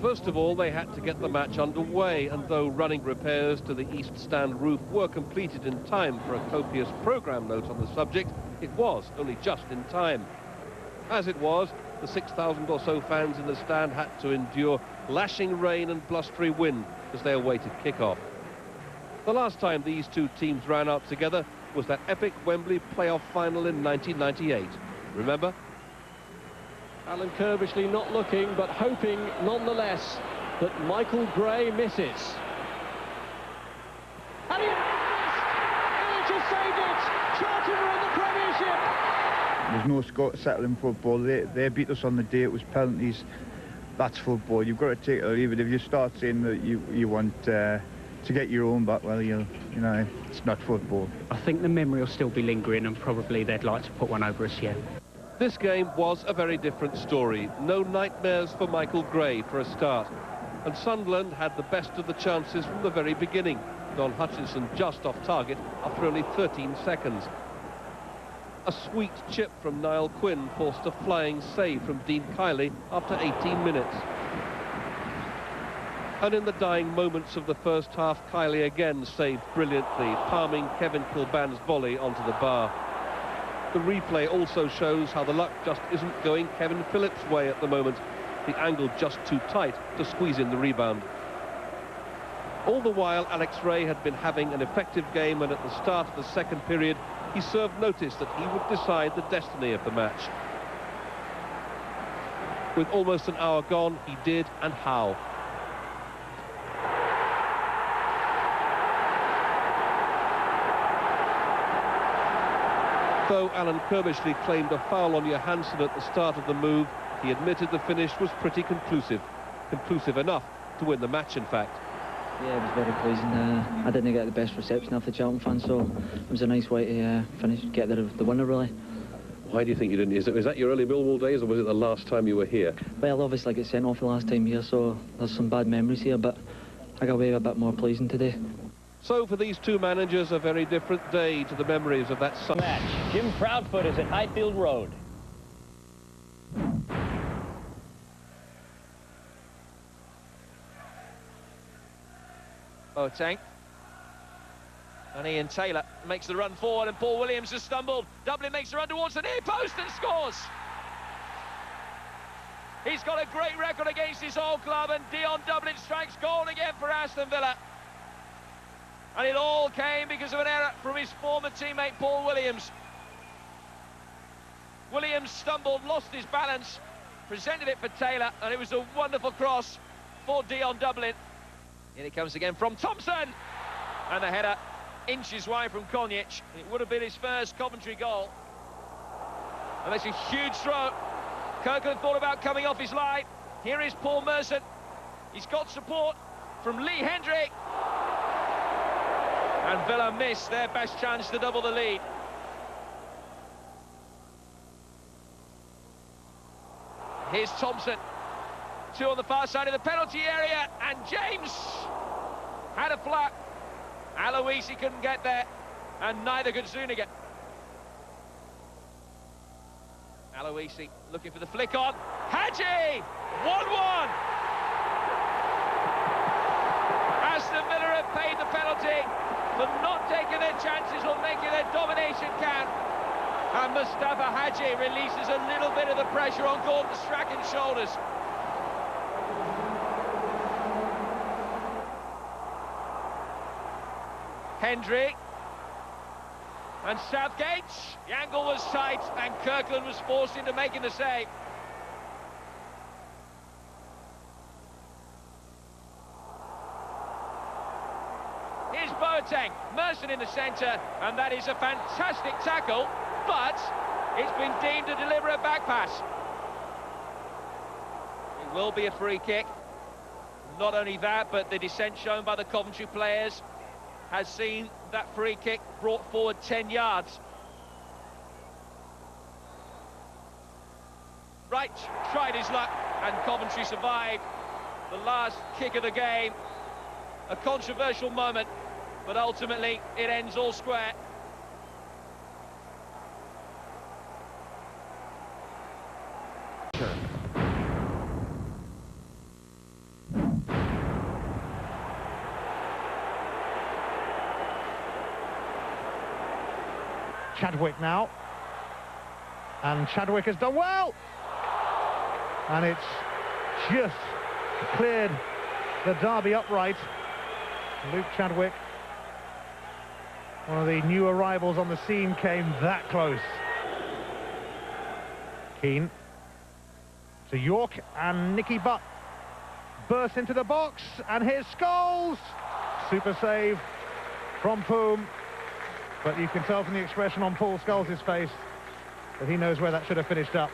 First of all, they had to get the match underway, and though running repairs to the east stand roof were completed in time for a copious programme note on the subject, it was only just in time. As it was, the 6,000 or so fans in the stand had to endure lashing rain and blustery wind as they awaited kick-off. The last time these two teams ran out together was that epic Wembley playoff final in 1998. Remember? Alan Kirbishley not looking, but hoping nonetheless that Michael Gray misses. And he missed! Illich has saved it! Charlton are in the Premiership! There's no score to settle in football. They beat us on the day. It was penalties. That's football. You've got to take it or leave it. If you start saying that you want to get your own back, well, you know, it's not football. I think the memory will still be lingering, and probably they'd like to put one over us, yeah. This game was a very different story. No nightmares for Michael Gray for a start. And Sunderland had the best of the chances from the very beginning. Don Hutchinson just off target after only 13 seconds. A sweet chip from Niall Quinn forced a flying save from Dean Kiley after 18 minutes. And in the dying moments of the first half, Kiley again saved brilliantly, palming Kevin Kilban's volley onto the bar. The replay also shows how the luck just isn't going Kevin Phillips' way at the moment. The angle just too tight to squeeze in the rebound. All the while, Alex Rae had been having an effective game, and at the start of the second period, he served notice that he would decide the destiny of the match. With almost an hour gone, he did, and how. Though Alan Kirbishley claimed a foul on Johansson at the start of the move, he admitted the finish was pretty conclusive. Conclusive enough to win the match, in fact. Yeah, it was very pleasing. I didn't get the best reception of the Charlton fans, so it was a nice way to get the winner, really. Why do you think you didn't? Is that your early Millwall days, or was it the last time you were here? Well, obviously I got sent off the last time here, so there's some bad memories here, but I got away a bit more pleasing today. So for these two managers, a very different day to the memories of that match. Jim Proudfoot is at Highfield Road. Boateng. And Ian Taylor makes the run forward, and Paul Williams has stumbled. Dublin makes the run towards the near post and scores. He's got a great record against his old club, and Dion Dublin strikes goal again for Aston Villa. And it all came because of an error from his former teammate Paul Williams. Williams stumbled, lost his balance, presented it for Taylor, and it was a wonderful cross for Dion Dublin. Here it comes again from Thompson, and the header inches wide from Konjic. It would have been his first Coventry goal. And that's a huge throw. Kirkland thought about coming off his line. Here is Paul Merson. He's got support from Lee Hendrick. And Villa miss their best chance to double the lead. Here's Thompson. Two on the far side of the penalty area, and James had a flat. Aloisi couldn't get there, and neither could Zuniga. Aloisi looking for the flick on. Hadji! 1-1! Aston Villa have paid the penalty for not taking their chances or making their domination count. And Mustafa Hadji releases a little bit of the pressure on Gordon Strachan's shoulders. Hendrick. And Southgate. The angle was tight, and Kirkland was forced into making the save. Here's Boateng, Merson in the centre, and that is a fantastic tackle, but it's been deemed to deliver a back pass. It will be a free kick. Not only that, but the descent shown by the Coventry players has seen that free kick brought forward 10 yards. Wright tried his luck, and Coventry survived the last kick of the game. A controversial moment, but ultimately it ends all square. Chadwick now. And Chadwick has done well. And it's just cleared the Derby upright. Luke Chadwick, one of the new arrivals on the scene, came that close. Keane to York, and Nicky Butt bursts into the box, and here's Scholes. Super save from Poom, but you can tell from the expression on Paul Scholes' face that he knows where that should have finished up.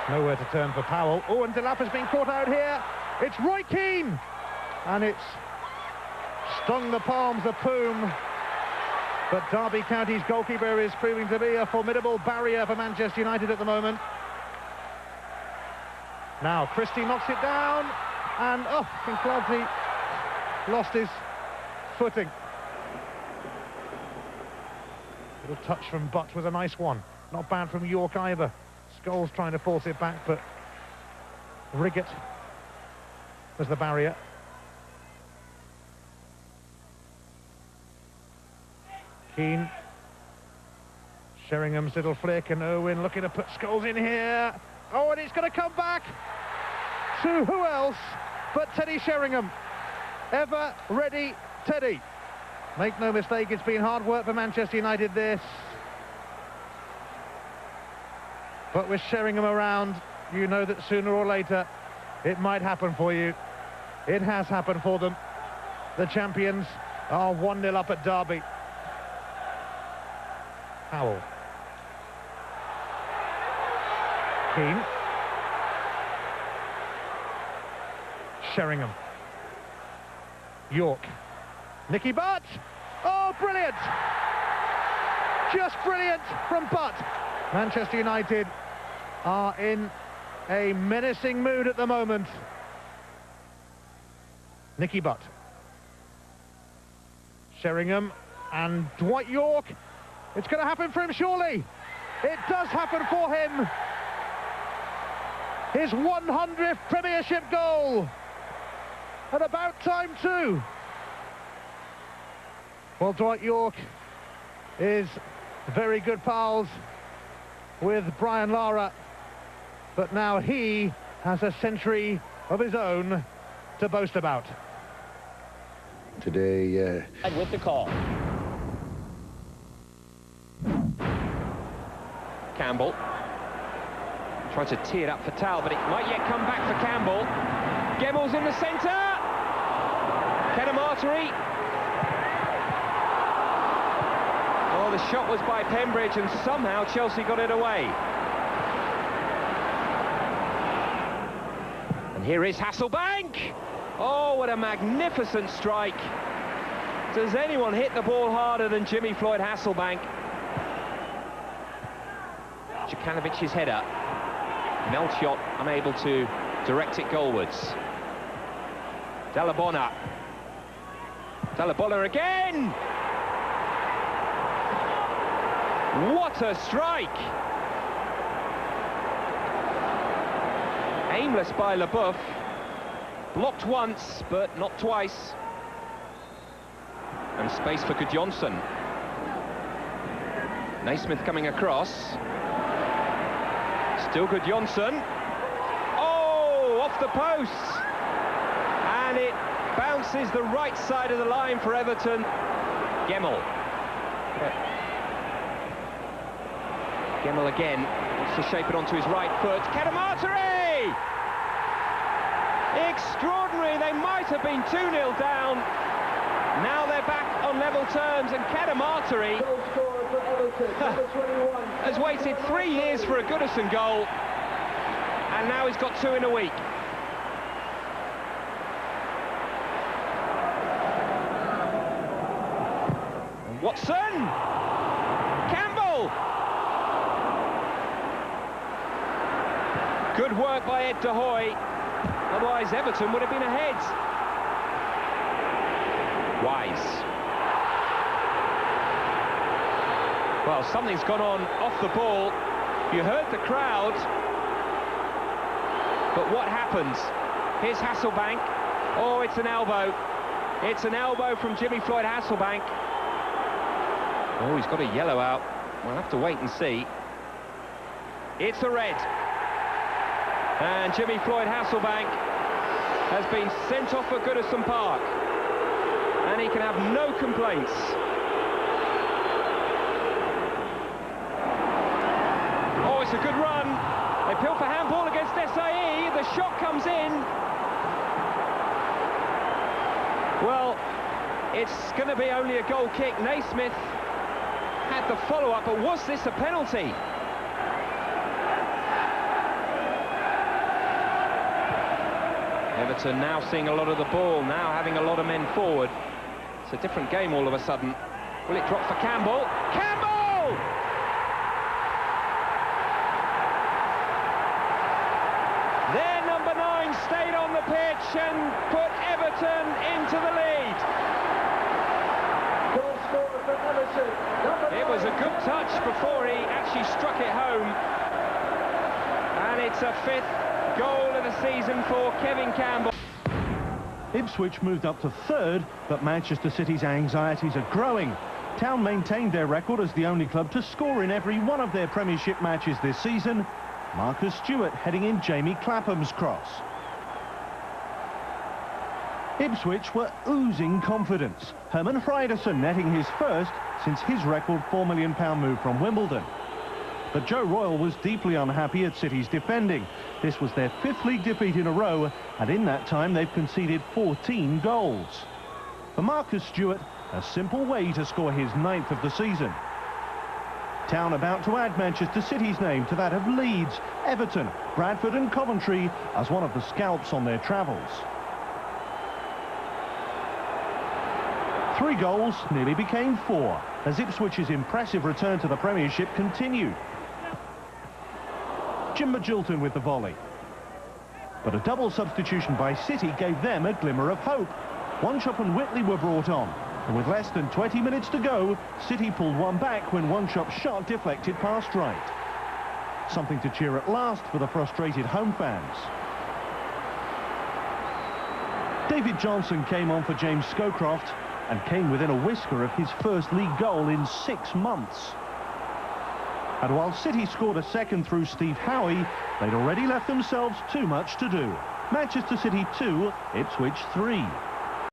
Nowhere to turn for Powell. Oh, and Delap has been caught out here. It's Roy Keane, and it's stung the palms of Poom. But Derby County's goalkeeper is proving to be a formidable barrier for Manchester United at the moment. Now Christie knocks it down, and Kincladze lost his footing. Little touch from Butt was a nice one. Not bad from York either. Scholes trying to force it back, but Riggett was the barrier. Keane, Sheringham's little flick, and Irwin looking to put Scholes in here. Oh, and it's going to come back to who else but Teddy Sheringham. Ever ready Teddy. Make no mistake, it's been hard work for Manchester United, this. But with Sheringham around, you know that sooner or later it might happen for you. It has happened for them. The champions are 1-0 up at Derby. Powell. Keane. Sheringham. York. Nicky Butt. Oh, brilliant! Just brilliant from Butt. Manchester United are in a menacing mood at the moment. Nicky Butt. Sheringham and Dwight York. It's going to happen for him, surely. It does happen for him. His 100th Premiership goal. And about time too. Well, Dwight York is very good pals with Brian Lara, but now he has a century of his own to boast about. Today, with the call. Campbell trying to tee it up for Tal, but it might yet come back for Campbell. Gemmell's in the centre. Kedamarteri. Oh, the shot was by Pembridge, and somehow Chelsea got it away. And here is Hasselbank. Oh, what a magnificent strike. Does anyone hit the ball harder than Jimmy Floyd Hasselbank? Djukanovic's header. Melchiot unable to direct it goalwards. Dallabonna. Dallabonna again! What a strike! Aimless by LeBoeuf. Blocked once, but not twice. And space for Gudjonsson. Naismith coming across. Still Gudjonsson. Oh, off the post! And it bounces the right side of the line for Everton. Gemmell. Gemmell again wants to shape it onto his right foot. Kedamarteri! Extraordinary, they might have been 2-0 down. Now they're back on level terms, and Kedamarteri has waited 3 years for a Goodison goal, and now he's got 2 in a week. And Watson! Campbell! Good work by Ed de Hoy, otherwise Everton would have been ahead. Wise. Well, something's gone on off the ball. You heard the crowd. But what happens? Here's Hasselbank. Oh, it's an elbow. It's an elbow from Jimmy Floyd Hasselbank. Oh, he's got a yellow out. We'll have to wait and see. It's a red. And Jimmy Floyd Hasselbank has been sent off for Goodison Park. And he can have no complaints. Oh, it's a good run. They appeal for handball against SAE. The shot comes in. Well, it's going to be only a goal kick. Naismith had the follow-up, but was this a penalty? Everton now seeing a lot of the ball, now having a lot of men forward. It's a different game all of a sudden. Will it drop for Campbell? Campbell! Their number 9 stayed on the pitch and put Everton into the lead. It was a good touch before he actually struck it home. And it's a 5th goal of the season for Kevin Campbell. Ipswich moved up to 3rd, but Manchester City's anxieties are growing. Town maintained their record as the only club to score in every one of their Premiership matches this season. Marcus Stewart heading in Jamie Clapham's cross. Ipswich were oozing confidence. Herman Fridayson netting his first since his record £4 million move from Wimbledon. But Joe Royle was deeply unhappy at City's defending. This was their 5th league defeat in a row, and in that time they've conceded 14 goals. For Marcus Stewart, a simple way to score his 9th of the season. Town about to add Manchester City's name to that of Leeds, Everton, Bradford and Coventry as one of the scalps on their travels. 3 goals nearly became 4 as Ipswich's impressive return to the Premiership continued. Jim Magilton with the volley. But a double substitution by City gave them a glimmer of hope. Wanchop and Whitley were brought on, and with less than 20 minutes to go, City pulled one back when Wanchop's shot deflected past right. Something to cheer at last for the frustrated home fans. David Johnson came on for James Scowcroft and came within a whisker of his first league goal in 6 months. And while City scored a second through Steve Howie, they'd already left themselves too much to do. Manchester City 2, Ipswich 3.